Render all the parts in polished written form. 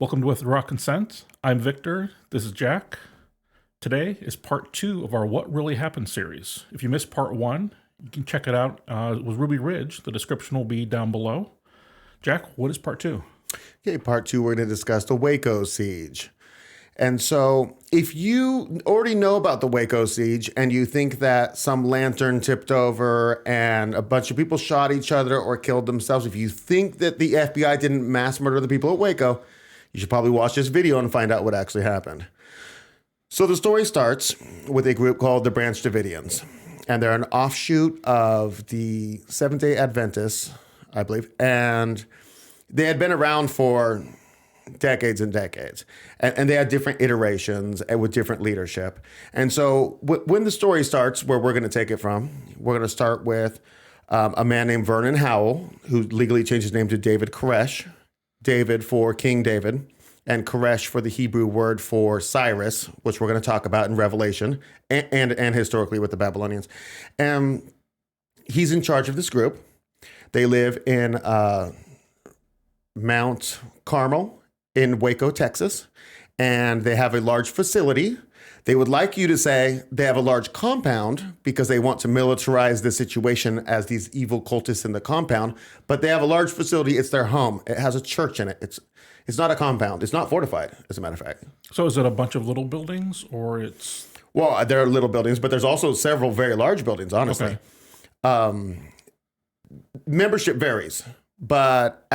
Welcome to Withdraw Consent. I'm Victor. This is Jack. Today is part 2 of our What Really Happened series. If you missed part 1, you can check it out. It was Ruby Ridge. The description will be down below. Jack, what is part 2? Okay, part 2, we're going to discuss the Waco siege. And so if you already know about the Waco siege and you think that some lantern tipped over and a bunch of people shot each other or killed themselves, if you think that the FBI didn't mass murder the people at Waco, you should probably watch this video and find out what actually happened. So the story starts with a group called the Branch Davidians, and they're an offshoot of the Seventh-day Adventists, I believe, and they had been around for decades and decades, and they had different iterations and with different leadership. And so when the story starts, where we're going to take it from, we're going to start with a man named Vernon Howell, who legally changed his name to David Koresh. David for King David, and Koresh for the Hebrew word for Cyrus, which we're going to talk about in Revelation and historically with the Babylonians. And he's in charge of this group. They live in Mount Carmel in Waco, Texas, and they have a large facility. They would like you to say they have a large compound because they want to militarize the situation as these evil cultists in the compound, but they have a large facility. It's their home. It has a church in it. It's not a compound. It's not fortified, as a matter of fact. So is it a bunch of little buildings, or it's... Well, there are little buildings, but there's also several very large buildings, honestly. Okay. Membership varies, but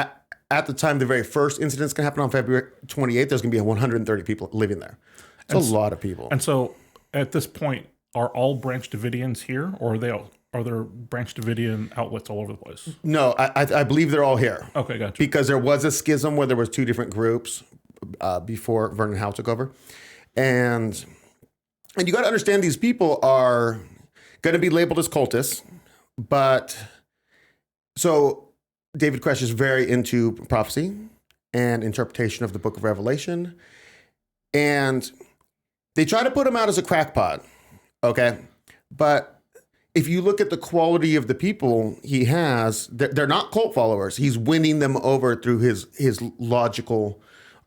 at the time the very first incident's going to happen on February 28th, there's going to be 130 people living there. It's a lot of people. And so at this point, are all Branch Davidians here, or are there Branch Davidian outlets all over the place? No, I believe they're all here. Okay, gotcha. Because there was a schism where there was two different groups before Vernon Howell took over. And you got to understand these people are going to be labeled as cultists. But so David Koresh is very into prophecy and interpretation of the book of Revelation. And they try to put him out as a crackpot, okay? But if you look at the quality of the people he has, they're not cult followers. He's winning them over through his logical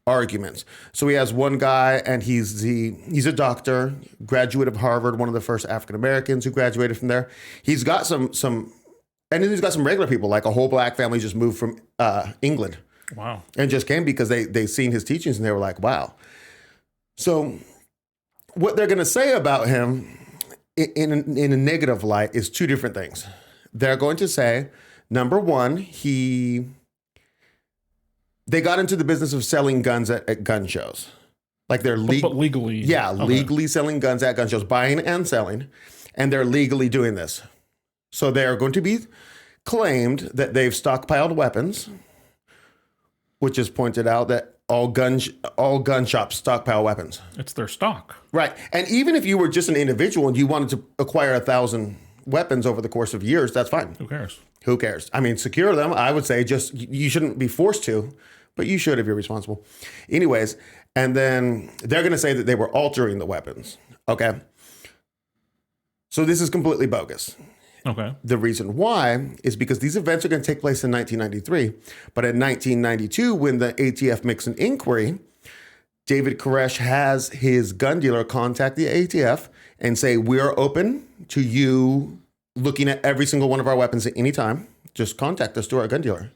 arguments. So he has one guy, and he's a doctor, graduate of Harvard, one of the first African Americans who graduated from there. He's got some, and then he's got some regular people, like a whole black family just moved from England. Wow. And just came because they seen his teachings and they were like, wow. So what they're going to say about him in a negative light is two different things. They're going to say, number one, they got into the business of selling guns at gun shows. Like they're but legally. Yeah, okay. Legally selling guns at gun shows, buying and selling, and they're legally doing this. So they are going to be claimed that they've stockpiled weapons, which is pointed out that all gun shops stockpile weapons. It's their stock. Right. And even if you were just an individual and you wanted to acquire 1,000 weapons over the course of years, that's fine. Who cares? I mean, secure them. I would say just you shouldn't be forced to, but you should if you're responsible. Anyways, and then they're going to say that they were altering the weapons. Okay. So this is completely bogus. Okay. The reason why is because these events are going to take place in 1993. But in 1992, when the ATF makes an inquiry, David Koresh has his gun dealer contact the ATF and say, we're open to you looking at every single one of our weapons at any time. Just contact us through our gun dealer,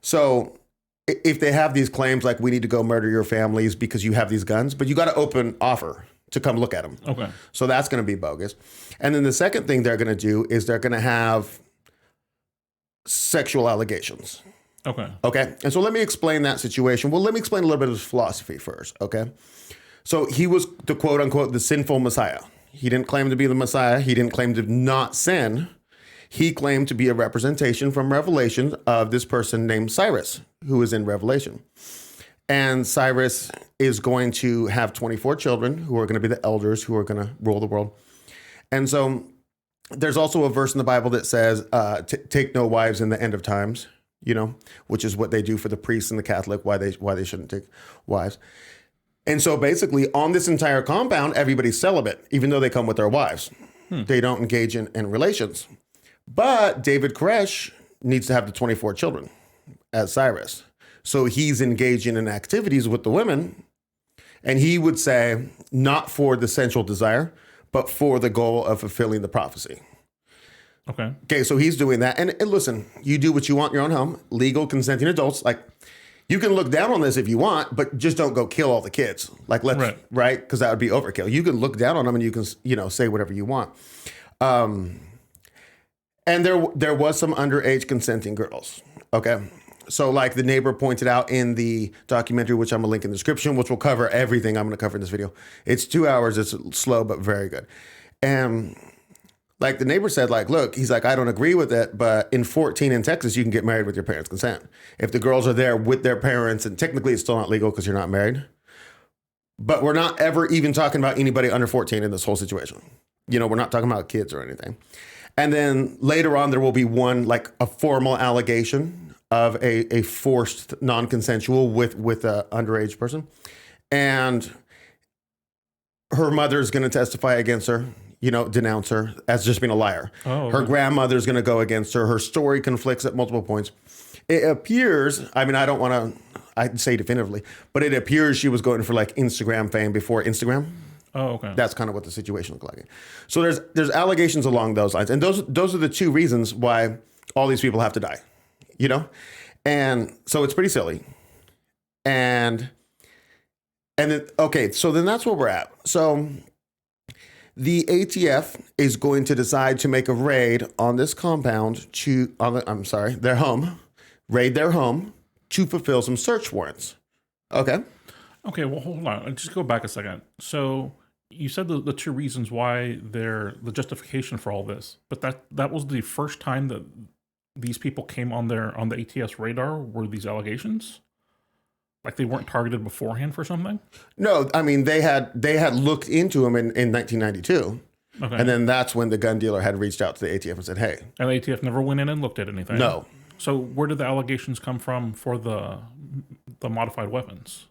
So if they have these claims like we need to go murder your families because you have these guns, but you got to open offer to come look at them. Okay. So that's going to be bogus. And then the second thing they're going to do is they're going to have sexual allegations. Okay. Okay. And so let me explain that situation. Well, let me explain a little bit of his philosophy first. Okay. So he was the quote unquote, the sinful Messiah. He didn't claim to be the Messiah. He didn't claim to not sin. He claimed to be a representation from Revelation of this person named Cyrus, who is in Revelation. And Cyrus is going to have 24 children who are going to be the elders who are going to rule the world. And so there's also a verse in the Bible that says, take no wives in the end of times, which is what they do for the priests and the Catholic, why they shouldn't take wives. And so basically on this entire compound, everybody's celibate, even though they come with their wives. They don't engage in relations. But David Koresh needs to have the 24 children as Cyrus. So he's engaging in activities with the women. And he would say, not for the sensual desire, but for the goal of fulfilling the prophecy. Okay, so he's doing that. And listen, you do what you want in your own home. Legal, consenting adults. Like, you can look down on this if you want, but just don't go kill all the kids. Like, right? Because that would be overkill. You can look down on them and you can, say whatever you want. And there was some underage consenting girls. Okay. So like the neighbor pointed out in the documentary, which I'm going to link in the description, which will cover everything I'm going to cover in this video. It's 2 hours. It's slow, but very good. And like the neighbor said, like, look, he's like, I don't agree with it, but in 14 in Texas, you can get married with your parents' consent. If the girls are there with their parents, and technically it's still not legal because you're not married. But we're not ever even talking about anybody under 14 in this whole situation. We're not talking about kids or anything. And then later on, there will be one, like a formal allegation of a forced non-consensual with an underage person. And her mother's going to testify against her, denounce her as just being a liar. Oh, okay. Her grandmother's going to go against her. Her story conflicts at multiple points. It appears, I don't want to, I'd say definitively, but it appears she was going for like Instagram fame before Instagram. Oh, okay. That's kind of what the situation looked like. So there's allegations along those lines. And those are the two reasons why all these people have to die. And so it's pretty silly. And then, okay, so then that's where we're at. So the ATF is going to decide to make a raid on this compound their home, raid their home to fulfill some search warrants. Okay. Okay, well, hold on. Just go back a second. So you said the two reasons why the justification for all this, but that was the first time that these people came on the ATS radar were these allegations? Like they weren't targeted beforehand for something? No, they had looked into them in 1992. Okay. And then that's when the gun dealer had reached out to the ATF and said, hey. And the ATF never went in and looked at anything? No. So where did the allegations come from for the modified weapons?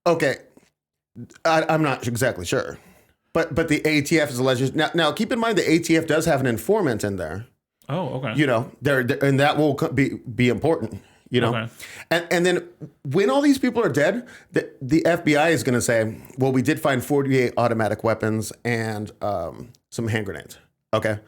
Okay. I'm not exactly sure. But the ATF is alleged. Now keep in mind the ATF does have an informant in there. Oh, okay. And that will be important, Okay. And then when all these people are dead, the FBI is going to say, well, we did find 48 automatic weapons and some hand grenades. Okay.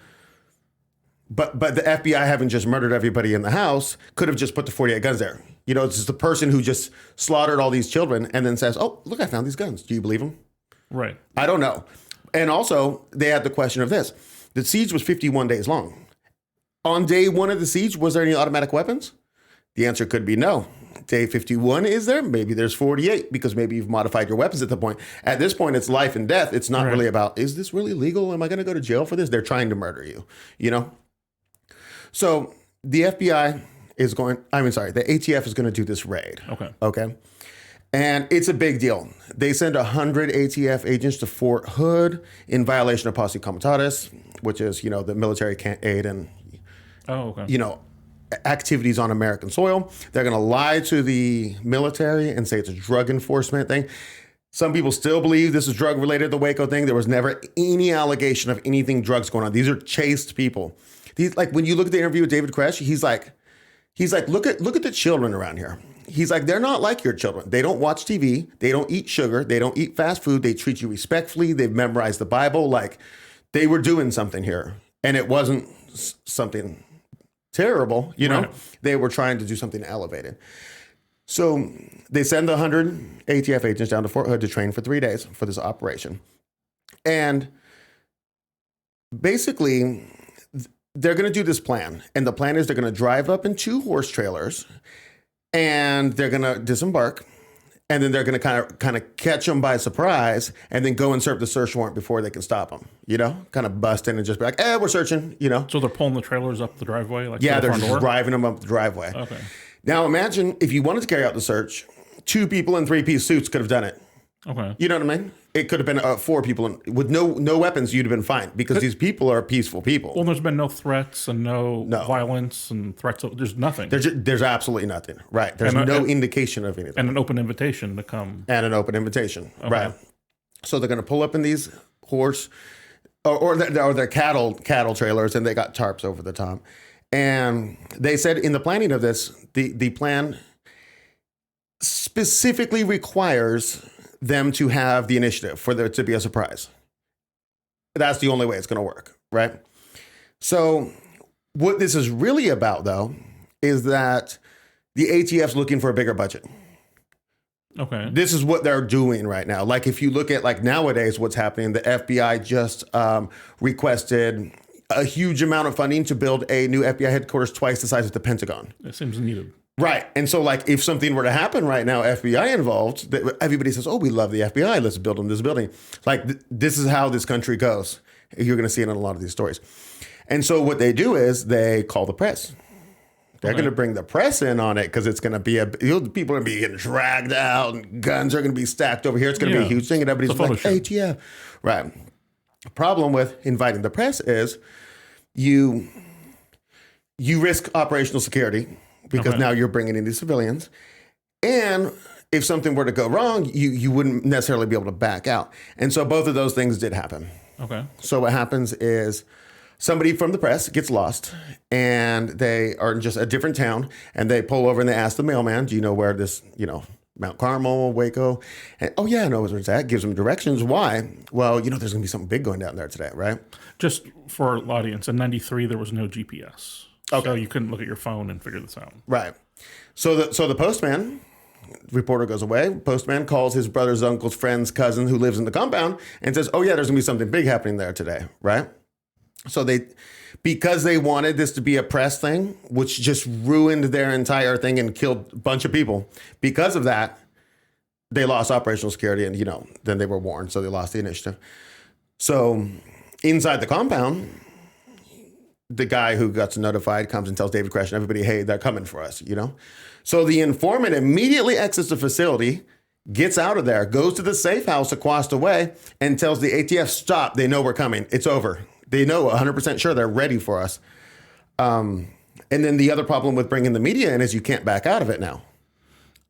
But the FBI, having just murdered everybody in the house, could have just put the 48 guns there. It's just the person who just slaughtered all these children and then says, oh, look, I found these guns. Do you believe them? Right. I don't know. And also, they had the question of this. The siege was 51 days long. On day one of the siege, was there any automatic weapons? The answer could be no. Day 51, is there? Maybe there's 48 because maybe you've modified your weapons at the point. At this point, it's life and death. It's not really about, is this really legal? Am I going to go to jail for this? They're trying to murder you, So the FBI is the ATF is going to do this raid. Okay. And it's a big deal. They send 100 ATF agents to Fort Hood in violation of Posse Comitatus, which is, the military can't aid and, activities on American soil. They're going to lie to the military and say it's a drug enforcement thing. Some people still believe this is drug related, the Waco thing. There was never any allegation of anything drugs going on. These are chaste people. These, like, when you look at the interview with David Koresh, he's like, look at the children around here. He's like, they're not like your children. They don't watch TV. They don't eat sugar. They don't eat fast food. They treat you respectfully. They've memorized the Bible. Like, they were doing something here. And it wasn't something terrible, Right. They were trying to do something elevated. So they send the 100 ATF agents down to Fort Hood to train for 3 days for this operation. And basically, they're going to do this plan. And the plan is they're going to drive up in 2 horse trailers and they're going to disembark. And then they're going to kind of catch them by surprise and then go and serve the search warrant before they can stop them, kind of bust in and just be like, we're searching, So they're pulling the trailers up the driveway? They're just driving them up the driveway. Okay. Now imagine if you wanted to carry out the search, 2 people in 3-piece suits could have done it. Okay. You know what I mean? It could have been 4 people with no weapons. You'd have been fine because these people are peaceful people. Well, there's been no threats and no violence and threats. There's nothing. There's absolutely nothing. Right. There's no indication of anything. And an open invitation to come. And an open invitation. Okay. Right. So they're going to pull up in these horse or their cattle trailers, and they got tarps over the top. And they said in the planning of this, the plan specifically requires them to have the initiative for there to be a surprise. That's the only way it's going to work, right? So what this is really about, though, is that the ATF's looking for a bigger budget. Okay. This is what they're doing right now. Like if you look at like nowadays what's happening, the FBI just requested a huge amount of funding to build a new FBI headquarters twice the size of the Pentagon. It seems needed. Right. And so like if something were to happen right now, FBI involved, everybody says, oh, we love the FBI. Let's build them this building. Like this is how this country goes. You're going to see it in a lot of these stories. And so what they do is they call the press. They're going to bring the press in on it because it's going to be people are going to be getting dragged out and guns are going to be stacked over here. It's going to be a huge thing. And everybody's like, ATF. Right. The problem with inviting the press is you risk operational security because now you're bringing in these civilians. And if something were to go wrong, you wouldn't necessarily be able to back out. And so both of those things did happen. Okay. So what happens is somebody from the press gets lost and they are in just a different town and they pull over and they ask the mailman, do you know where this, Mount Carmel, Waco? And, oh, yeah, I know where it's at. Gives them directions. Why? Well, there's going to be something big going down there today, right? Just for our audience, in 93, there was no GPS. Okay. So you couldn't look at your phone and figure this out. Right. So the postman, reporter goes away. Postman calls his brother's uncle's friend's cousin who lives in the compound and says, oh, yeah, there's going to be something big happening there today, right? So because they wanted this to be a press thing, which just ruined their entire thing and killed a bunch of people. Because of that, they lost operational security and, then they were warned. So they lost the initiative. So inside the compound, the guy who got notified comes and tells David Koresh and everybody, hey, they're coming for us, So the informant immediately exits the facility, gets out of there, goes to the safe house across the way and tells the ATF, stop, they know we're coming. It's over. They know 100% sure they're ready for us. And then the other problem with bringing the media in is you can't back out of it now.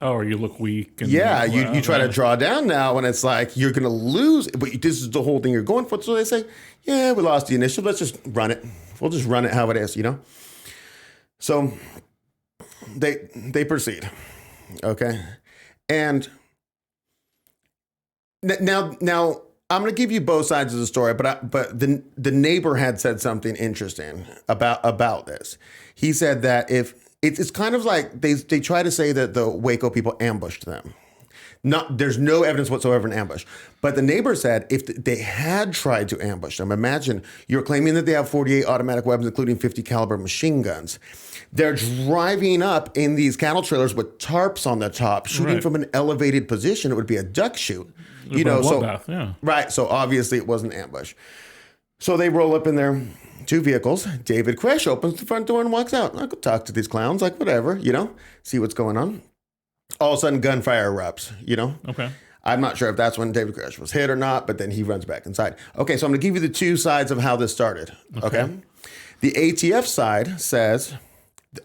Oh, or you look weak. And you try to draw down now and it's like you're going to lose. But this is the whole thing you're going for. So they say, yeah, we lost the initiative. Let's just run it. We'll just run it how it is, So they proceed. Okay. And now I'm going to give you both sides of the story, but the neighbor had said something interesting about this. He said that if it's kind of like they try to say that the Waco people ambushed them. There's no evidence whatsoever in ambush. But the neighbor said if they had tried to ambush them, imagine you're claiming that they have 48 automatic weapons, including 50 caliber machine guns. They're driving up in these cattle trailers with tarps on the top, shooting from an elevated position. It would be a duck shoot. Right. So obviously it was an ambush. So they roll up in their two vehicles. David Koresh opens the front door and walks out. I could talk to these clowns, like whatever, see what's going on. All of a sudden gunfire erupts, Okay. I'm not sure if that's when David Koresh was hit or not, but then he runs back inside. Okay. So I'm going to give you the two sides of how this started. Okay. The ATF side says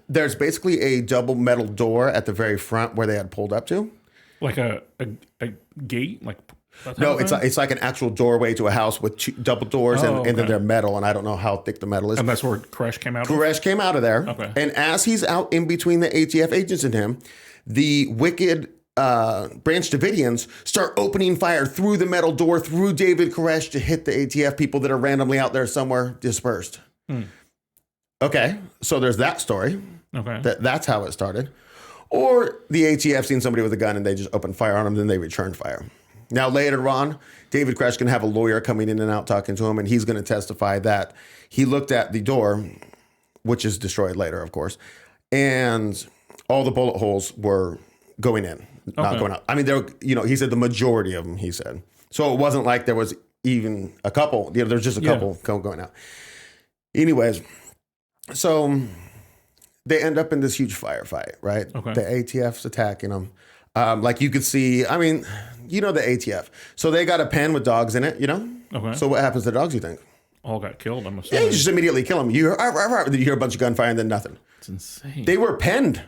there's basically a double metal door at the very front where they had pulled up to. Like a gate? No, it's like an actual doorway to a house with two double doors and then they're metal, and I don't know how thick the metal is. And that's where Koresh came out of? Koresh came out of there. Okay. And as he's out in between the ATF agents and him, the wicked Branch Davidians start opening fire through the metal door, through David Koresh to hit the ATF people that are randomly out there somewhere dispersed. Okay, so there's that story. Okay. That's how it started. Or the ATF seen somebody with a gun and they just opened fire on them, then they returned fire. Now, later on, David Koresh can have a lawyer coming in and out talking to him, and he's going to testify that he looked at the door, which is destroyed later, of course, and all the bullet holes were going in, not going out. I mean, he said the majority of them, he said. So it wasn't like there was even a couple, there's just a couple going out. Anyways, so they end up in this huge firefight, right? Okay. The ATF's attacking them. Like you could see, I mean, the ATF. So they got a pen with dogs in it, Okay. So what happens to the dogs, you think? All got killed, I'm Yeah, assuming. you just immediately kill them. You hear a bunch of gunfire and then nothing. It's insane. They were penned.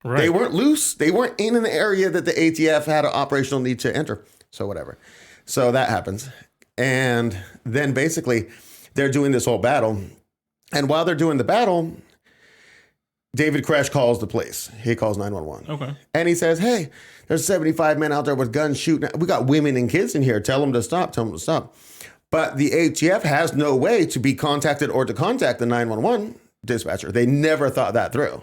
Right. They weren't loose. They weren't in an area that the ATF had an operational need to enter. So whatever. So that happens. And then basically they're doing this whole battle. And while they're doing the battle, David Koresh calls the police. He calls 911. Okay. And he says, hey, there's 75 men out there with guns shooting. We got women and kids in here. Tell them to stop. Tell them to stop. But the ATF has no way to be contacted or to contact the 911 dispatcher. They never thought that through.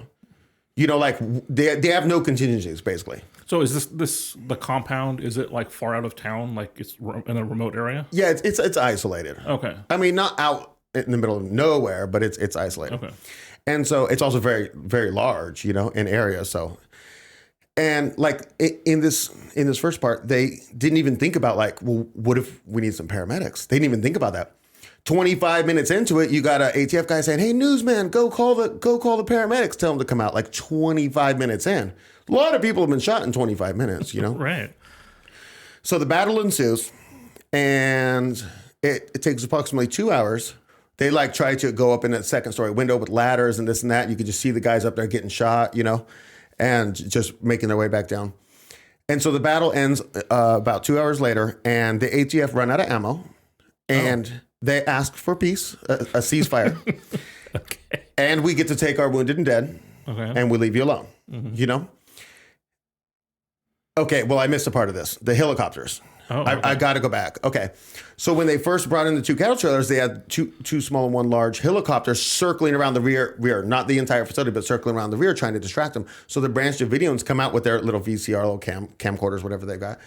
You know, like they have no contingencies, basically. So is this the compound? Is it like far out of town? Like it's in a remote area? Yeah, it's isolated. Okay. I mean, not out in the middle of nowhere, but it's isolated. Okay. And so it's also very, very large, you know, in area. So, and like in this first part, they didn't even think about like, well, what if we need some paramedics? They didn't even think about that. 25 minutes into it, you got an ATF guy saying, hey, newsman, go call the paramedics. Tell them to come out. Like 25 minutes in. A lot of people have been shot in 25 minutes, you know? Right. So the battle ensues, and it takes approximately 2 hours. They like try to go up in that second story window with ladders and this and that. You could just see the guys up there getting shot, you know, and just making their way back down. And so the battle ends about 2 hours later, and the ATF run out of ammo, and they ask for peace, a ceasefire. Okay. And we get to take our wounded and dead, and we leave you alone, you know? Okay, well, I missed a part of this. The helicopters. Oh, okay. I got to go back. Okay. So when they first brought in the 2 cattle trailers, they had two small and 1 large helicopters circling around the rear, not the entire facility, but circling around the rear, trying to distract them. So the Branch Davidians come out with their little VCR, little camcorders, whatever they've got,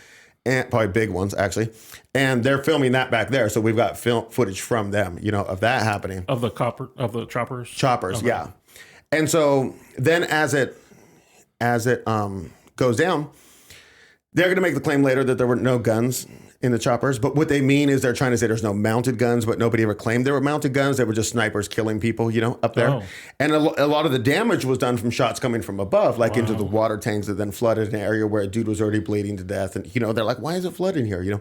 and probably big ones, actually. And they're filming that back there. So we've got film footage from them, you know, of that happening. Of the choppers? Choppers, okay. Yeah. And so then as it goes down, they're going to make the claim later that there were no guns in the choppers. But what they mean is they're trying to say there's no mounted guns, but nobody ever claimed there were mounted guns. They were just snipers killing people, you know, up there. Oh. And a lot of the damage was done from shots coming from above, like into the water tanks that then flooded an area where a dude was already bleeding to death. And, you know, they're like, why is it flooding here, you know?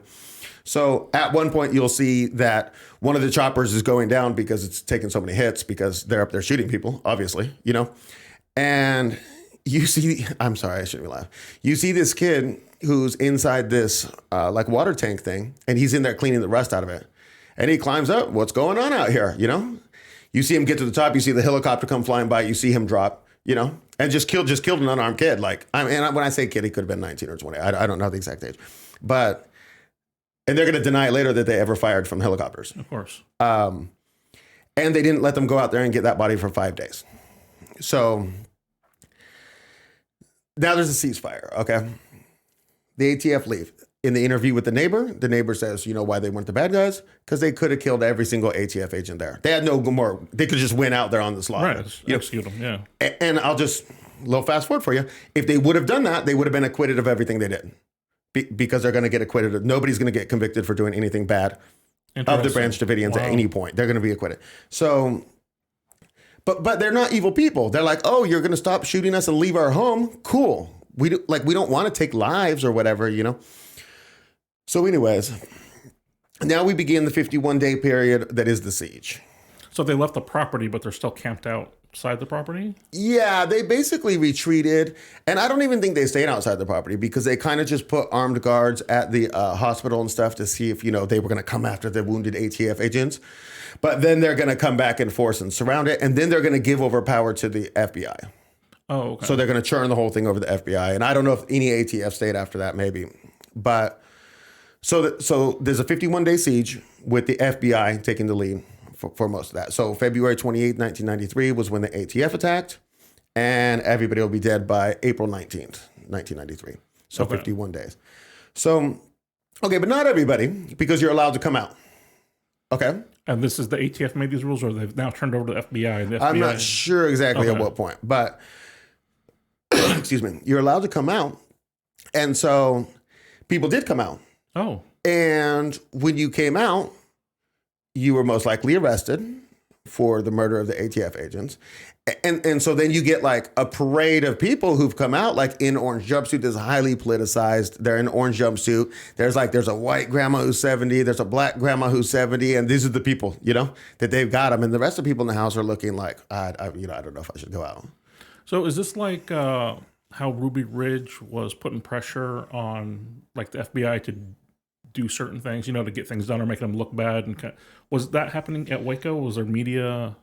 So at one point you'll see that one of the choppers is going down because it's taking so many hits because they're up there shooting people, obviously, you know? And you see, I'm sorry, I shouldn't be laughing. You see this kid who's inside this like water tank thing, and he's in there cleaning the rust out of it. And he climbs up. What's going on out here? You know, you see him get to the top. You see the helicopter come flying by. You see him drop. You know, and just killed an unarmed kid. Like, and when I say kid, he could have been 19 or 20. I don't know the exact age, but and they're going to deny later that they ever fired from helicopters. Of course. And they didn't let them go out there and get that body for 5 days. So now there's a ceasefire. Okay. The ATF leave. In the interview with the neighbor says, you know why they weren't the bad guys? Because they could have killed every single ATF agent there. They had no more. They could just went out there on the slaughter. Right. Execute them, yeah. And I'll just, a little fast forward for you. If they would have done that, they would have been acquitted of everything they did. Because they're going to get acquitted. Nobody's going to get convicted for doing anything bad of the Branch Davidians at any point. They're going to be acquitted. So, but they're not evil people. They're like, oh, you're going to stop shooting us and leave our home? Cool. We don't want to take lives or whatever, you know? So anyways, now we begin the 51-day period that is the siege. So they left the property, but they're still camped outside the property? Yeah, they basically retreated. And I don't even think they stayed outside the property because they kind of just put armed guards at the hospital and stuff to see if, you know, they were going to come after the wounded ATF agents. But then they're going to come back in force and surround it. And then they're going to give over power to the FBI. Oh, okay. So they're going to churn the whole thing over the FBI. And I don't know if any ATF stayed after that, maybe. But so there's a 51-day siege with the FBI taking the lead for most of that. So February 28, 1993 was when the ATF attacked. And everybody will be dead by April 19th, 1993. So okay. 51 days. So, okay, but not everybody, because you're allowed to come out. Okay? And this is the ATF made these rules, or they've now turned over to the FBI? The FBI... I'm not sure exactly at what point, but... excuse me, you're allowed to come out. And so people did come out. Oh. And when you came out, you were most likely arrested for the murder of the ATF agents. And so then you get like a parade of people who've come out like in orange jumpsuit that's highly politicized. They're in orange jumpsuit. There's a white grandma who's 70. There's a black grandma who's 70. And these are the people, you know, that they've got them. And the rest of the people in the house are looking like, I don't know if I should go out. So is this like how Ruby Ridge was putting pressure on like the FBI to do certain things, you know, to get things done or make them look bad? And was that happening at Waco? Was there media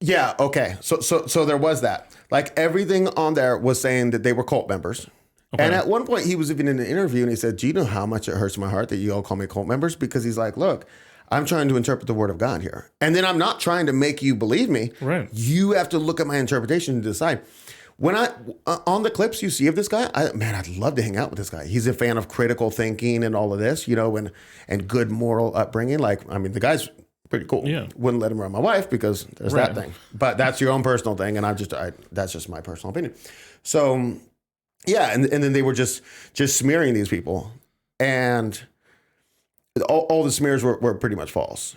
Yeah. Okay. So there was that. Like everything on there was saying that they were cult members. Okay. And at one point, he was even in an interview and he said, "Do you know how much it hurts my heart that you all call me cult members?" Because he's like, "Look, I'm trying to interpret the word of God here. And then I'm not trying to make you believe me. Right. You have to look at my interpretation and decide." When on the clips you see of this guy, I'd love to hang out with this guy. He's a fan of critical thinking and all of this, and good moral upbringing. Like, I mean, the guy's pretty cool. Yeah. Wouldn't let him around my wife because there's Right. that thing. But that's your own personal thing. And that's just my personal opinion. So, yeah. And then they were just smearing these people. And all the smears were pretty much false,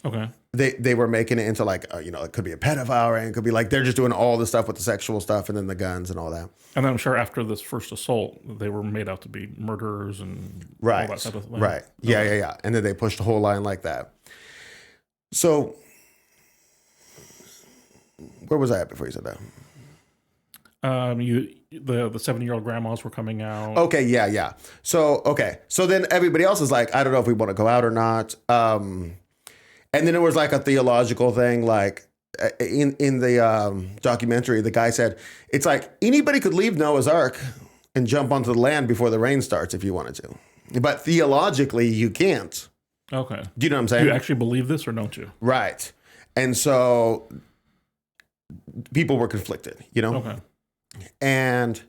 Okay. They were making it into like, it could be a pedophile, and it could be like they're just doing all the stuff with the sexual stuff and then the guns and all that. And then I'm sure after this first assault, they were made out to be murderers and Right. all that type of thing. Right. Yeah. And then they pushed a whole line like that. So where was I at before you said that? The 70-year-old grandmas were coming out. Okay. Yeah. So then everybody else is like, I don't know if we want to go out or not. And then it was like a theological thing, like in the documentary, the guy said, it's like anybody could leave Noah's Ark and jump onto the land before the rain starts if you wanted to. But theologically, you can't. Okay. Do you know what I'm saying? Do you actually believe this or don't you? Right. And so people were conflicted, Okay. And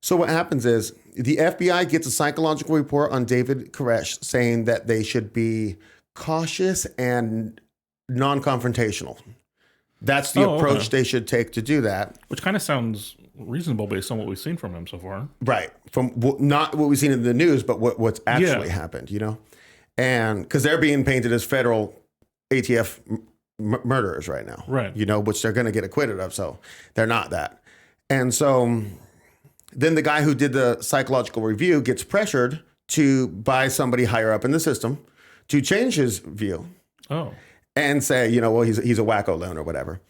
so what happens is the FBI gets a psychological report on David Koresh saying that they should be cautious and non-confrontational. That's the approach they should take to do that. Which kind of sounds reasonable based on what we've seen from him so far. Right. From not what we've seen in the news, but what's actually happened, And because they're being painted as federal ATF murderers right now. Right. Which they're going to get acquitted of. So they're not that. And so then the guy who did the psychological review gets pressured to buy somebody higher up in the system to change his view. Oh. And say, well, he's a wacko loon or whatever.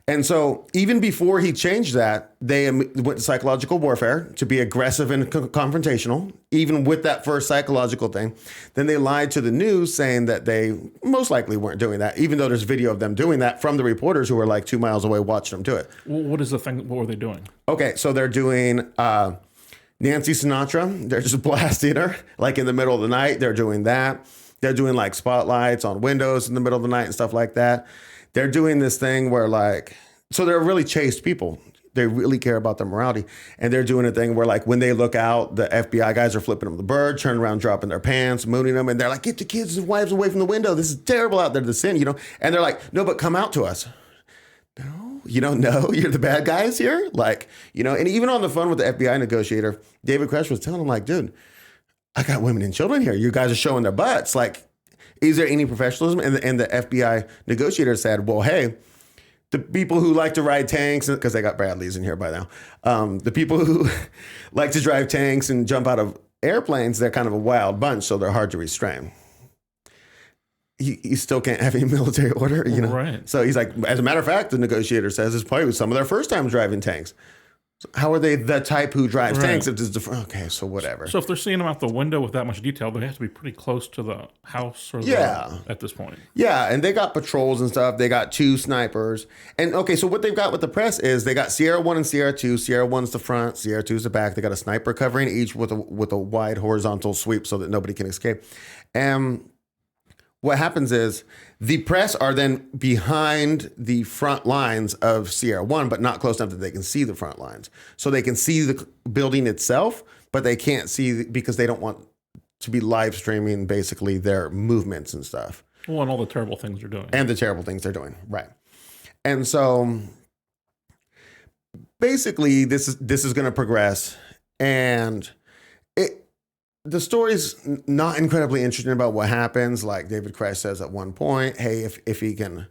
And so even before he changed that, they went to psychological warfare to be aggressive and confrontational, even with that first psychological thing. Then they lied to the news saying that they most likely weren't doing that, even though there's video of them doing that from the reporters who were like 2 miles away watching them do it. Well, what is the thing? What were they doing? Okay, so they're doing Nancy Sinatra. They're just blasting her like in the middle of the night. They're doing that. They're doing like spotlights on windows in the middle of the night and stuff like that. They're doing this thing where so they're really chaste people. They really care about their morality. And they're doing a thing where when they look out, the FBI guys are flipping them the bird, turning around, dropping their pants, mooning them. And they're like, get the kids and wives away from the window. This is terrible out there to sin, And they're like, no, but come out to us. No, no, you're the bad guys here. And even on the phone with the FBI negotiator, David Koresh was telling him dude, I got women and children here. You guys are showing their butts. Is there any professionalism? And the FBI negotiator said, well, hey, the people who like to ride tanks, because they got Bradleys in here by now, the people who like to drive tanks and jump out of airplanes, they're kind of a wild bunch, so they're hard to restrain. You still can't have any military order, Right. So he's like, as a matter of fact, the negotiator says it's probably some of their first time driving tanks. How are they the type who drives tanks? If it's okay, so whatever. So if they're seeing them out the window with that much detail, they have to be pretty close to the house or at this point. Yeah, and they got patrols and stuff. They got 2 snipers. And okay, so what they've got with the press is they got Sierra 1 and Sierra 2. Sierra 1's the front, Sierra 2's the back. They got a sniper covering each with a wide horizontal sweep so that nobody can escape. And what happens is the press are then behind the front lines of Sierra 1, but not close enough that they can see the front lines. So they can see the building itself, but they can't see because they don't want to be live streaming basically their movements and stuff. Well, and all the terrible things they're doing. And the terrible things they're doing, right. And so basically this is going to progress, and the story's not incredibly interesting about what happens. Like David Koresh says at one point, hey, if he can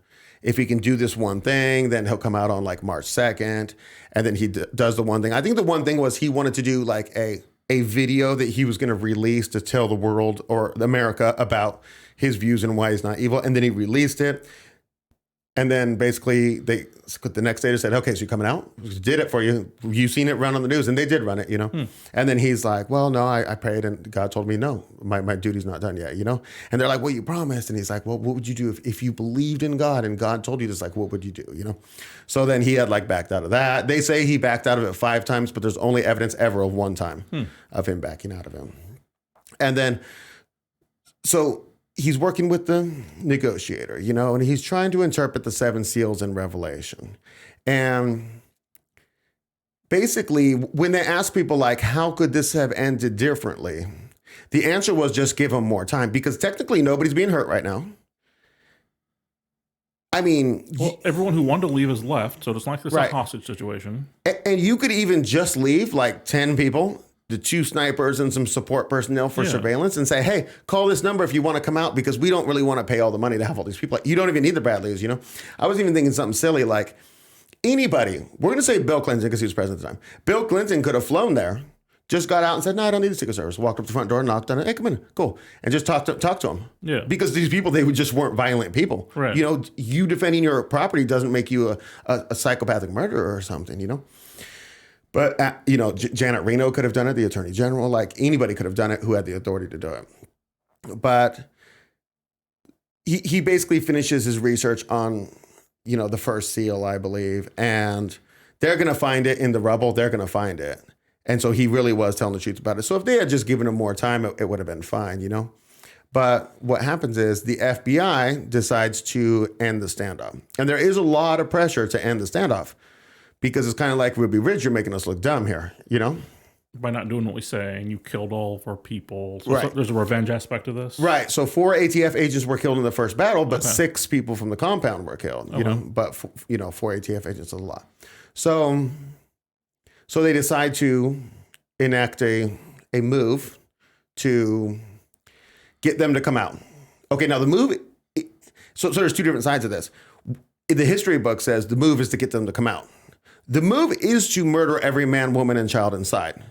do this one thing, then he'll come out on March 2nd. And then he does the one thing. I think the one thing was he wanted to do a video that he was going to release to tell the world or America about his views and why he's not evil. And then he released it. And then basically the next day they said, okay, so you're coming out? We did it for you. You've seen it run on the news. And they did run it, And then he's like, well, no, I prayed and God told me, no, my duty's not done yet, And they're like, well, you promised. And he's like, well, what would you do if you believed in God and God told you this? Like, what would you do, So then he had backed out of that. They say he backed out of it 5 times, but there's only evidence ever of 1 time of him backing out of it. And then, so he's working with the negotiator, and he's trying to interpret the 7 seals in Revelation. And basically, when they ask people how could this have ended differently? The answer was just give him more time, because technically nobody's being hurt right now. I mean, well, everyone who wanted to leave has left, so it's like this right. hostage situation. And you could even just leave 10 people, the 2 snipers and some support personnel for surveillance, and say, hey, call this number if you want to come out, because we don't really want to pay all the money to have all these people. You don't even need the Bradleys, I was even thinking something silly like anybody, we're going to say Bill Clinton because he was president at the time. Bill Clinton could have flown there, just got out and said, no, I don't need a Secret Service. Walked up to the front door, knocked on it. Hey, come in, cool. And just talk to them. Yeah. Because these people, they just weren't violent people. Right. You defending your property doesn't make you a psychopathic murderer or something, But, Janet Reno could have done it, the attorney general, anybody could have done it who had the authority to do it. But he basically finishes his research on, the first seal, I believe, and they're going to find it in the rubble. They're going to find it. And so he really was telling the truth about it. So if they had just given him more time, it would have been fine, But what happens is the FBI decides to end the standoff. And there is a lot of pressure to end the standoff. Because it's kind of like Ruby Ridge, you're making us look dumb here, By not doing what we say, and you killed all of our people. So right. There's a revenge aspect to this. Right. So 4 ATF agents were killed in the first battle, but 6 people from the compound were killed, But, 4 ATF agents is a lot. So they decide to enact a move to get them to come out. Okay, now the move, so there's 2 different sides of this. The history book says the move is to get them to come out. The move is to murder every man, woman, and child inside.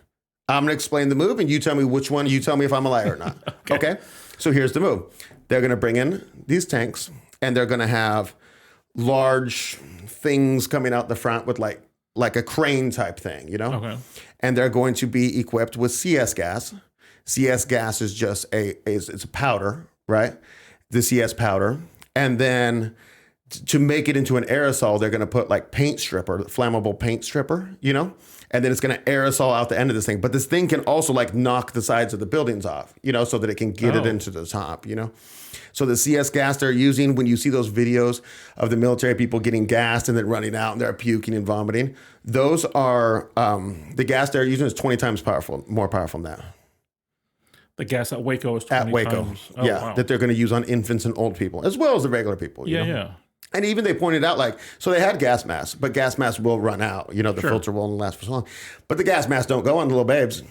I'm going to explain the move, and you tell me which one. You tell me if I'm a liar or not. Okay? So here's the move. They're going to bring in these tanks, and they're going to have large things coming out the front with like a crane type thing, Okay. And they're going to be equipped with CS gas. CS gas is just it's a powder, right? The CS powder. And then to make it into an aerosol, they're going to put paint stripper, flammable paint stripper, and then it's going to aerosol out the end of this thing. But this thing can also knock the sides of the buildings off, so that it can get it into the top, So the CS gas they're using, when you see those videos of the military people getting gassed and then running out and they're puking and vomiting, those are, the gas they're using is 20 times more powerful than that. The gas at Waco is 20 At Waco, times. wow. That they're going to use on infants and old people, as well as the regular people. Yeah. And even they pointed out, so they had gas masks, but gas masks will run out. The filter will only last for so long. But the gas masks don't go on the little babes.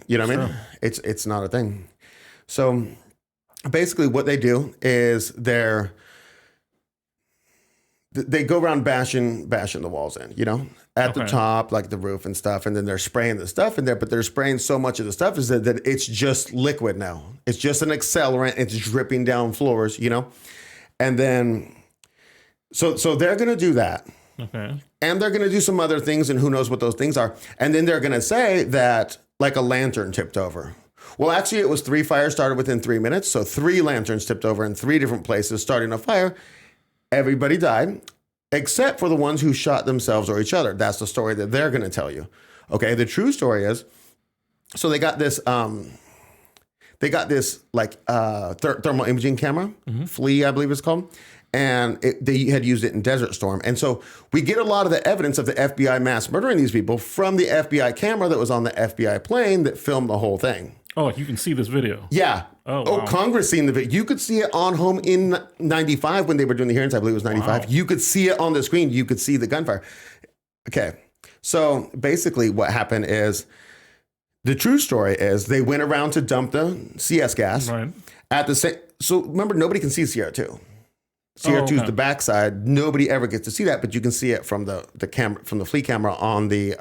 You know what I mean? It's not a thing. So basically what they do is they go around bashing the walls in, at the top, the roof and stuff. And then they're spraying the stuff in there, but they're spraying so much of the stuff is that it's just liquid now. It's just an accelerant. It's dripping down floors, And then... So they're going to do that. Okay. And they're going to do some other things, and who knows what those things are. And then they're going to say that a lantern tipped over. Well, actually, it was 3 fires started within 3 minutes. So 3 lanterns tipped over in 3 different places, starting a fire. Everybody died, except for the ones who shot themselves or each other. That's the story that they're going to tell you. Okay, the true story is, so they got this... thermal imaging camera, Flea, I believe it's called. And they had used it in Desert Storm. And so we get a lot of the evidence of the FBI mass murdering these people from the FBI camera that was on the FBI plane that filmed the whole thing. Oh, you can see this video. Yeah. Oh, wow. Congress seen the video. You could see it on home in 95 when they were doing the hearings. I believe it was 95. Wow. You could see it on the screen. You could see the gunfire. Okay. So basically what happened is, the true story is they went around to dump the CS gas. Right. So remember, nobody can see CR2. CR2 is the backside. Nobody ever gets to see that, but you can see it from the camera, from the Flea camera on the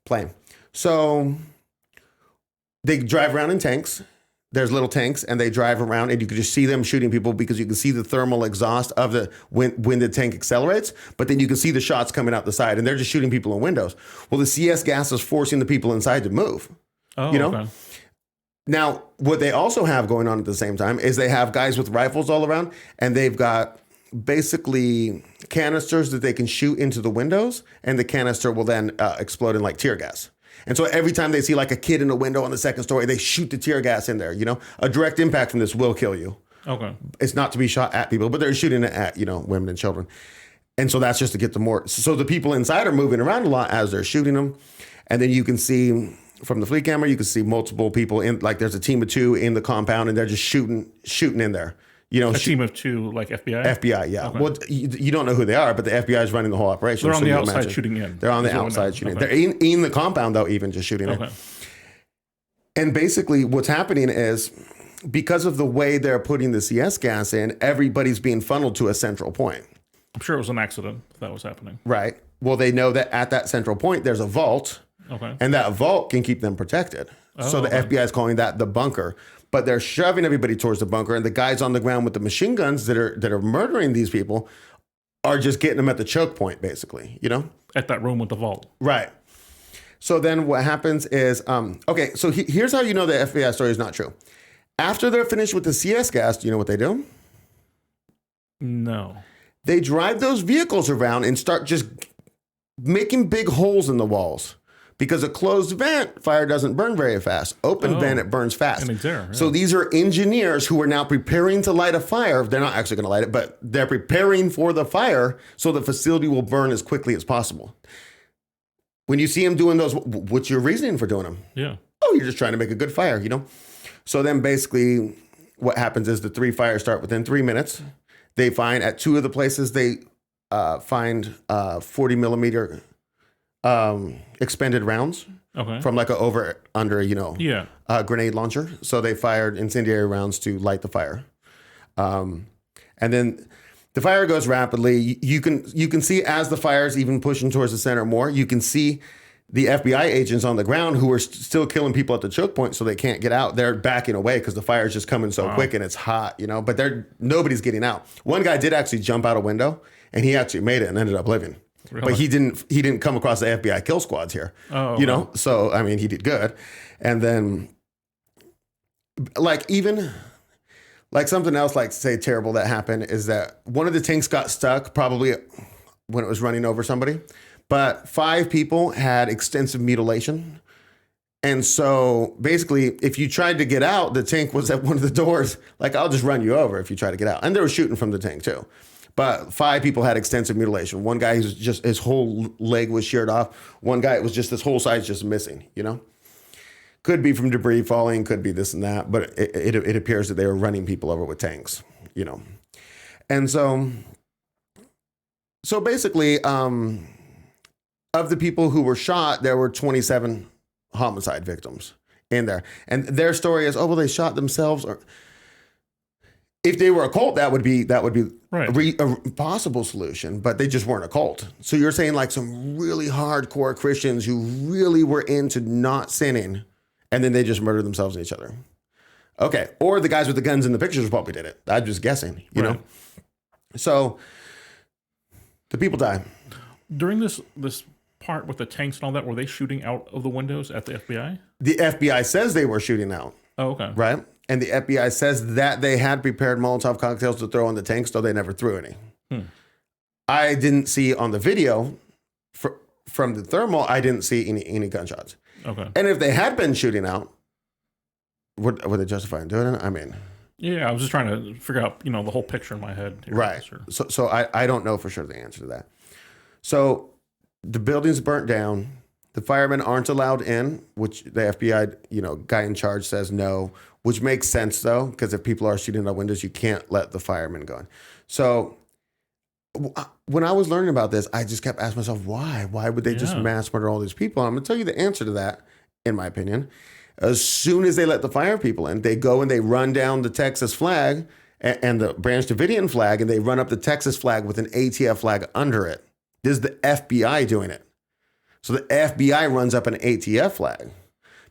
plane. So they drive around in tanks. there's little tanks and they drive around and you can just see them shooting people because you can see the thermal exhaust of the when the tank accelerates, but then you can see the shots coming out the side and they're just shooting people in windows. Well, the CS gas is forcing the people inside to move. Oh, you know? okay. Now, what they also have going on at the same time is they have guys with rifles all around and they've got basically canisters that they can shoot into the windows and the canister will then explode in like tear gas. And so every time they see like a kid in a window on the second story, they shoot the tear gas in there. You know, a direct impact from this will kill you. Okay. It's not to be shot at people, but they're shooting it at, you know, women and children. And so that's just to get the more. So the people inside are moving around a lot as they're shooting them. And then you can see from the fleet camera, you can see multiple people in, like there's a team of 2 in the compound and they're just shooting in there. You know, a team of 2, like FBI? FBI, yeah. Okay. Well, you don't know who they are, but the FBI is running the whole operation. They're on the you outside imagine. shooting in. They're on the outside shooting. Okay. They're in the compound, though, even just shooting in. Okay. And basically what's happening is because of the way they're putting the CS gas in, everybody's being funneled to a central point. I'm sure it was an accident that was happening. Right. Well, they know that at that central point, there's a vault. Okay. And that vault can keep them protected. So the okay. FBI is calling that the bunker. But they're shoving everybody towards the bunker, and the guys on the ground with the machine guns that are murdering these people are just getting them at the choke point, basically, you know? At that room with the vault. Right. So then what happens is, okay, so here's how you know the FBI story is not true. After they're finished with the CS gas, do you know what they do? No. They drive those vehicles around and start just making big holes in the walls. Because a closed vent, fire doesn't burn very fast. Open vent, it burns fast. And it's there, yeah. So these are engineers who are now preparing to light a fire. They're not actually going to light it, but they're preparing for the fire so the facility will burn as quickly as possible. When you see them doing those, what's your reasoning for doing them? Yeah. Oh, you're just trying to make a good fire, you know? So then basically what happens is the 3 fires start within 3 minutes. They find at 2 of the places, they find 40 millimeter expended rounds from like a over under, you know, grenade launcher. So they fired incendiary rounds to light the fire. And then the fire goes rapidly. You can see as the fire is even pushing towards the center more, you can see the FBI agents on the ground who are still killing people at the choke point so they can't get out. They're backing away because the fire is just coming so quick and it's hot, you know, but nobody's getting out. One guy did actually jump out a window and he actually made it and ended up living. Really? But he didn't come across the FBI kill squads here, you know? So, I mean, he did good. And then like something else, like say terrible that happened is that one of the tanks got stuck probably when it was running over somebody, but 5 people had extensive mutilation. And so basically if you tried to get out, the tank was at one of the doors, like I'll just run you over if you try to get out. And they were shooting from the tank too. But 5 people had extensive mutilation. One guy who's just his whole leg was sheared off. One guy, it was just this whole side's just missing, you know? Could be from debris falling, could be this and that, but it appears that they were running people over with tanks, you know? And so basically, of the people who were shot, there were 27 homicide victims in there. And their story is, oh, well, they shot themselves. Or if they were a cult, that would be right. a possible solution, but they just weren't a cult. So you're saying like some really hardcore Christians who really were into not sinning, and then they just murdered themselves and each other. Okay. Or the guys with the guns in the pictures probably did it. I'm just guessing, you know? So the people die. During this part with the tanks and all that, were they shooting out of the windows at the FBI? The FBI says they were shooting out. Oh, okay. Right? And the FBI says that they had prepared Molotov cocktails to throw on the tanks, though they never threw any. I didn't see on the video from the thermal, I didn't see any gunshots. Okay. And if they had been shooting out, were they justified in doing it? I mean... Yeah, I was just trying to figure out, you know, the whole picture in my head. Here. Right. Sure. So I don't know for sure the answer to that. So the building's burnt down. The firemen aren't allowed in, which the FBI, you know, guy in charge says no, which makes sense though, because if people are shooting out windows, you can't let the firemen go in. So when I was learning about this, I just kept asking myself, why? Why would they just mass murder all these people? I'm going to tell you the answer to that, in my opinion. As soon as they let the fire people in, they go and they run down the Texas flag and the Branch Davidian flag, and they run up the Texas flag with an ATF flag under it. This is the FBI doing it. So the FBI runs up an ATF flag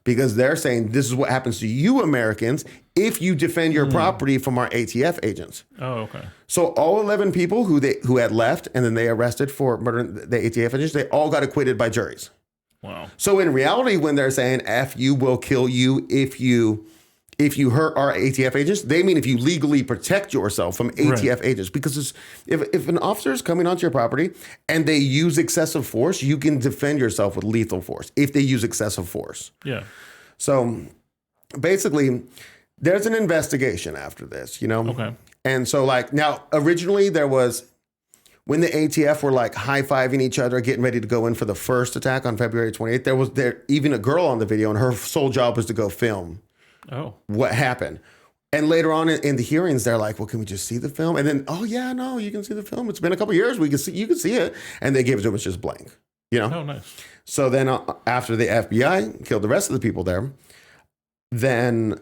because they're saying this is what happens to you Americans if you defend your property from our ATF agents. Oh, okay. So all 11 people who had left and then they arrested for murdering the ATF agents, they all got acquitted by juries. Wow. So in reality, when they're saying F you will kill you if you hurt our ATF agents, they mean if you legally protect yourself from ATF agents. Because if an officer is coming onto your property and they use excessive force, you can defend yourself with lethal force if they use excessive force. Yeah. So basically, there's an investigation after this, you know? Okay. And so like now, originally there was, when the ATF were like high-fiving each other, getting ready to go in for the first attack on February 28th, there was even a girl on the video and her sole job was to go film what happened. And later on in the hearings, they're like, well, can we just see the film? And then, oh yeah, no, you can see the film. It's been a couple of years. You can see it. And they gave it to them. It's just blank, you know? Oh, nice. So then after the FBI killed the rest of the people there, then,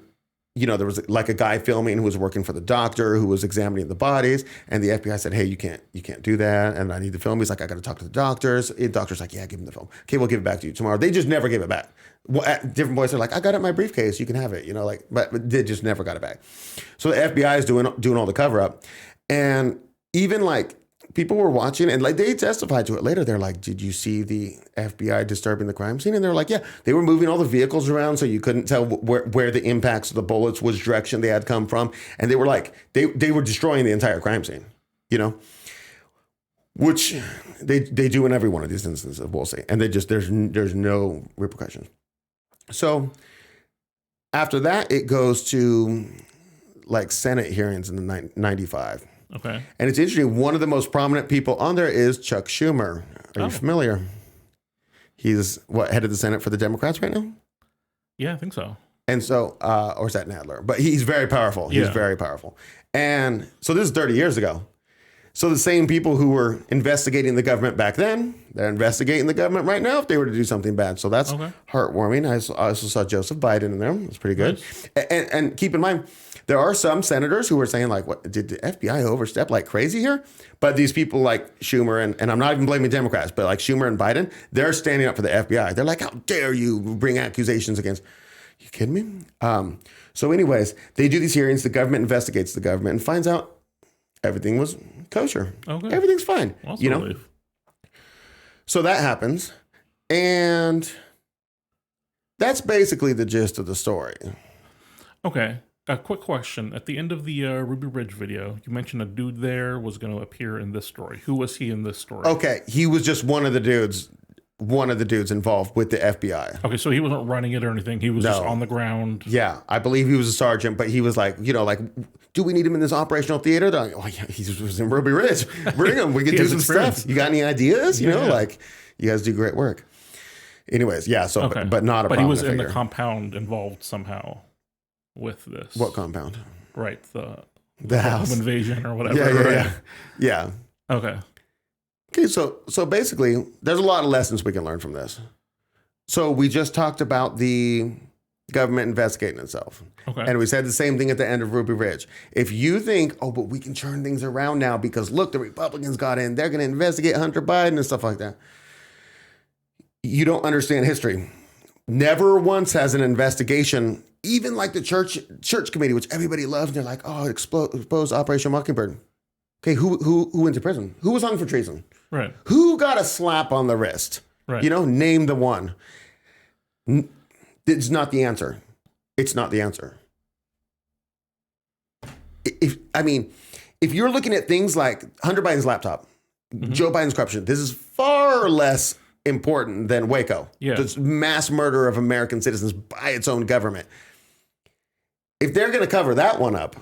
you know, there was like a guy filming who was working for the doctor who was examining the bodies. And the FBI said, hey, you can't do that. And I need the film. He's like, I got to talk to the doctors. The doctor's like, yeah, give him the film. Okay, we'll give it back to you tomorrow. They just never gave it back. Well, different boys are like, I got it in my briefcase. You can have it, you know, like, but they just never got it back. So the FBI is doing all the cover up. And even like people were watching and like they testified to it later. They're like, did you see the FBI disturbing the crime scene? And they're like, yeah, they were moving all the vehicles around so you couldn't tell where the impacts of the bullets, which direction they had come from. And they were like, they were destroying the entire crime scene, you know, which they do in every one of these instances, we'll see. And there's no repercussions. So after that, it goes to like Senate hearings in the 95. Okay. And it's interesting. One of the most prominent people on there is Chuck Schumer. Are you familiar? He's head of the Senate for the Democrats right now? Yeah, I think so. And so, or is that Nadler? But he's very powerful. He's very powerful. And so this is 30 years ago. So the same people who were investigating the government back then, they're investigating the government right now if they were to do something bad. So that's heartwarming. I also saw Joseph Biden in there. It's pretty good. Nice. And keep in mind, there are some senators who are saying like, what, did the FBI overstep like crazy here? But these people like Schumer, and I'm not even blaming Democrats, but like Schumer and Biden, they're standing up for the FBI. They're like, how dare you bring accusations against, you kidding me? So anyways, they do these hearings. The government investigates the government and finds out everything was kosher. Okay. Everything's fine. Well, you know? Relief. So that happens. And that's basically the gist of the story. Okay. A quick question. At the end of the Ruby Ridge video, you mentioned a dude there was going to appear in this story. Who was he in this story? Okay. He was just one of the dudes involved with the FBI. Okay, so he wasn't running it or anything. He was just on the ground. Yeah, I believe he was a sergeant, but he was like, you know, like, do we need him in this operational theater? They're like, oh, yeah, he was in Ruby Ridge. Bring him. We can do some stuff. You got any ideas? You know, like, you guys do great work. Anyways, yeah, so, but not a problem. But he was in the compound involved somehow with this. What compound? Right, the house. Home invasion or whatever. Yeah. Okay. Okay, so basically, there's a lot of lessons we can learn from this. So we just talked about the government investigating itself. Okay. And we said the same thing at the end of Ruby Ridge. If you think, oh, but we can turn things around now because look, the Republicans got in, they're going to investigate Hunter Biden and stuff like that. You don't understand history. Never once has an investigation, even like the church committee, which everybody loves, they're like, oh, expose Operation Mockingbird. Okay, who went to prison? Who was hung for treason? Right. Who got a slap on the wrist? Right. You know, name the one. It's not the answer. It's not the answer. If you're looking at things like Hunter Biden's laptop, Joe Biden's corruption, this is far less important than Waco. Yeah. This mass murder of American citizens by its own government. If they're going to cover that one up,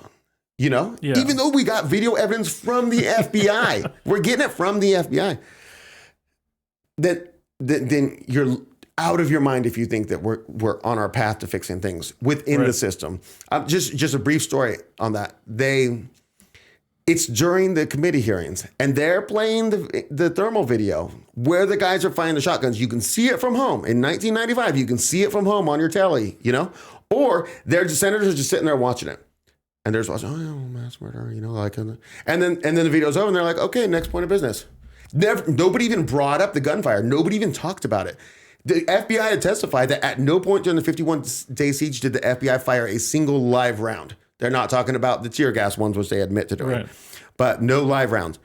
you know, even though we got video evidence from the FBI, we're getting it from the FBI. Then you're out of your mind if you think that we're on our path to fixing things within the system. Just a brief story on that. It's during the committee hearings, and they're playing the thermal video where the guys are firing the shotguns. You can see it from home in 1995. You can see it from home on your telly, you know, or senators are just sitting there watching it. And they're just watching, oh, yeah, mass murder, you know, like, and then the video's over, and they're like, okay, next point of business. Nobody even brought up the gunfire. Nobody even talked about it. The FBI had testified that at no point during the 51-day siege did the FBI fire a single live round. They're not talking about the tear gas ones, which they admit to doing, Right. but no live rounds.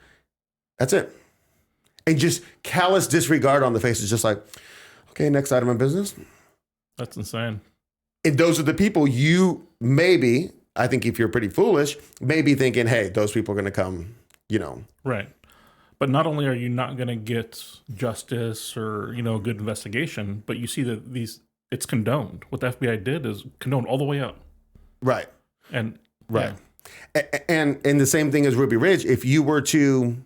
That's it. And just callous disregard on the face is just like, okay, next item of business. That's insane. And those are the people you maybe, I think if you're pretty foolish, maybe thinking, hey, those people are going to come, Right. But not only are you not going to get justice or, a good investigation, but you see that it's condoned. What the FBI did is condoned all the way up. Right. And right. Yeah. And the same thing as Ruby Ridge, if you were to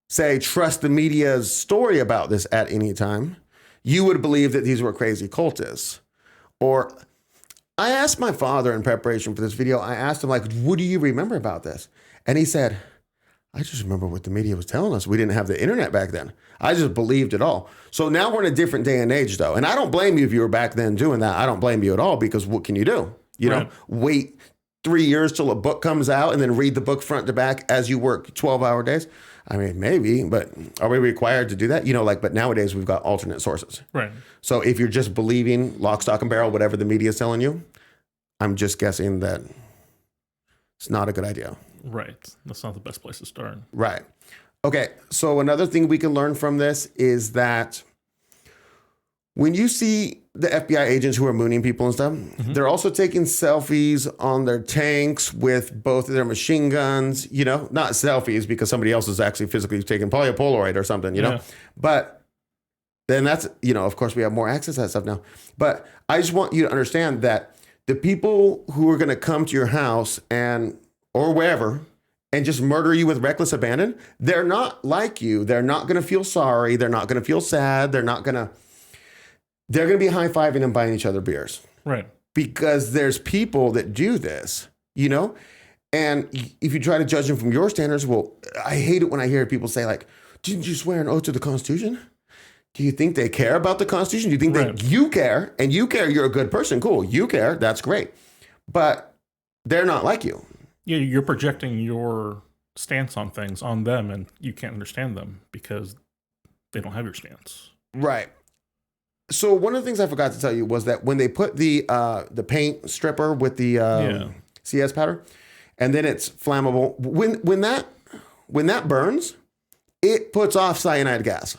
say, trust the media's story about this at any time, you would believe that these were crazy cultists. Or I asked my father in preparation for this video, I asked him, like, what do you remember about this? And he said, I just remember what the media was telling us. We didn't have the internet back then. I just believed it all. So now we're in a different day and age, though. And I don't blame you if you were back then doing that. I don't blame you at all, because what can you do? Wait 3 years till a book comes out and then read the book front to back as you work 12-hour days? I mean, maybe, but are we required to do that? But nowadays we've got alternate sources. Right. So if you're just believing lock, stock, and barrel, whatever the media is telling you, I'm just guessing that it's not a good idea. Right. That's not the best place to start. Right. Okay. So another thing we can learn from this is that when you see the FBI agents who are mooning people and stuff, they're also taking selfies on their tanks with both of their machine guns, not selfies because somebody else is actually physically taking probably a Polaroid or something, but then that's, of course we have more access to that stuff now. But I just want you to understand that the people who are going to come to your house or wherever and just murder you with reckless abandon, they're not like you. They're not going to feel sorry. They're not going to feel sad. They're going to be high-fiving and buying each other beers. Right. Because there's people that do this, and if you try to judge them from your standards, well, I hate it when I hear people say, like, didn't you swear an oath to the Constitution? Do you think they care about the Constitution? Do you think that you care, and you care, you're a good person? Cool. You care. That's great. But they're not like you. Yeah, you're projecting your stance on things on them, and you can't understand them because they don't have your stance. Right. So one of the things I forgot to tell you was that when they put the paint stripper with the CS powder, and then it's flammable, when that burns, it puts off cyanide gas.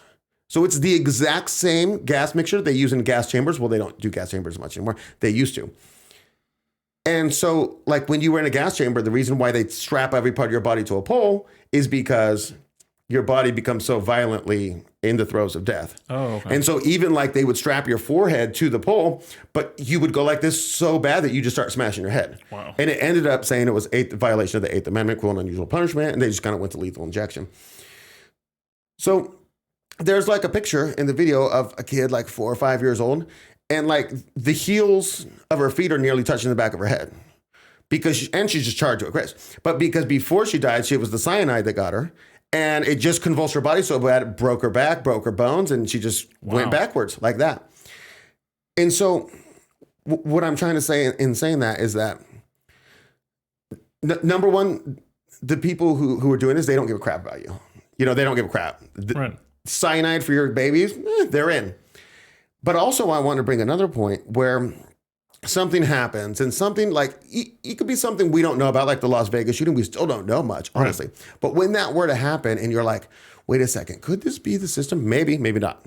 So it's the exact same gas mixture they use in gas chambers. Well, they don't do gas chambers much anymore. They used to. And so, like, when you were in a gas chamber, the reason why they strap every part of your body to a pole is because your body becomes so violently in the throes of death. Oh, okay. And so even like they would strap your forehead to the pole, but you would go like this so bad that you just start smashing your head. Wow. And it ended up saying it was violation of the 8th Amendment, cruel and unusual punishment, and they just kind of went to lethal injection. So there's like a picture in the video of a kid like 4 or 5 years old, and like the heels of her feet are nearly touching the back of her head. And she's just charged to a crisp. But because before she died, it was the cyanide that got her. And it just convulsed her body so bad it broke her back, broke her bones, and she just went backwards like that. And so what I'm trying to say in saying that is that, number one, the people who are doing this, they don't give a crap about you. They don't give a crap. Right. Cyanide for your babies, they're in. But also I want to bring another point where something happens and something like, it could be something we don't know about, like the Las Vegas shooting. We still don't know much, honestly. Right. But when that were to happen and you're like, wait a second, could this be the system? Maybe, maybe not.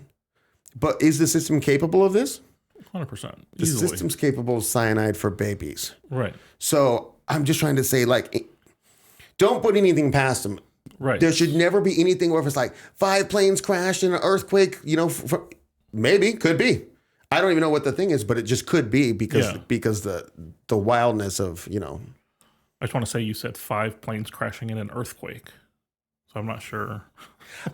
But is the system capable of this? 100%. The system's capable of cyanide for babies. Right. So I'm just trying to say, like, don't put anything past them. Right. There should never be anything where if it's like 5 planes crashed in an earthquake, maybe, could be. I don't even know what the thing is, but it just could be because the wildness of, I just want to say you said 5 planes crashing in an earthquake. So I'm not sure.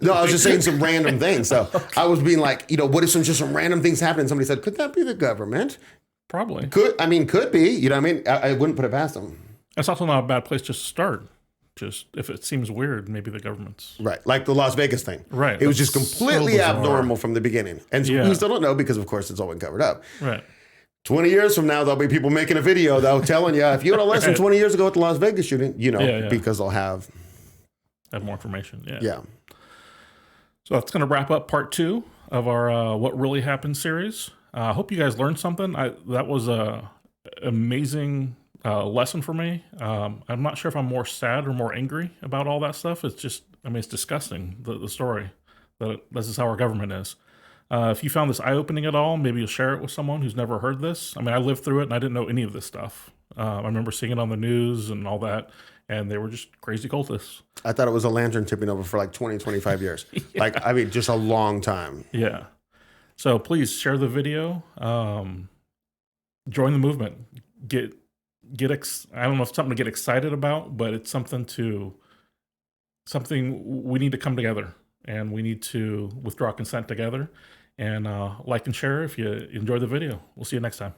No, I was just saying some random things. So I was being like, what if some random things happen? And somebody said, could that be the government? Probably. Could be, I wouldn't put it past them. It's also not a bad place just to start. Just if it seems weird, maybe the government's right, like the Las Vegas thing. Right, it was just completely abnormal from the beginning, and we still don't know because, of course, it's all been covered up. Right. 20 years from now, there'll be people making a video though telling you if you would have listened 20 years ago at the Las Vegas shooting, because they'll have more information. Yeah. Yeah. So that's going to wrap up part 2 of our What Really Happened series. I hope you guys learned something. That was a amazing lesson for me. I'm not sure if I'm more sad or more angry about all that stuff. It's just, I mean, it's disgusting, the story. That this is how our government is. If you found this eye-opening at all, maybe you'll share it with someone who's never heard this. I mean, I lived through it and I didn't know any of this stuff. I remember seeing it on the news and all that, and they were just crazy cultists. I thought it was a lantern tipping over for like 20, 25 years. Like, I mean, just a long time. Yeah. So please share the video. Join the movement. I don't know if it's something to get excited about, but it's something we need to come together, and we need to withdraw consent together. And like and share if you enjoyed the video. We'll see you next time.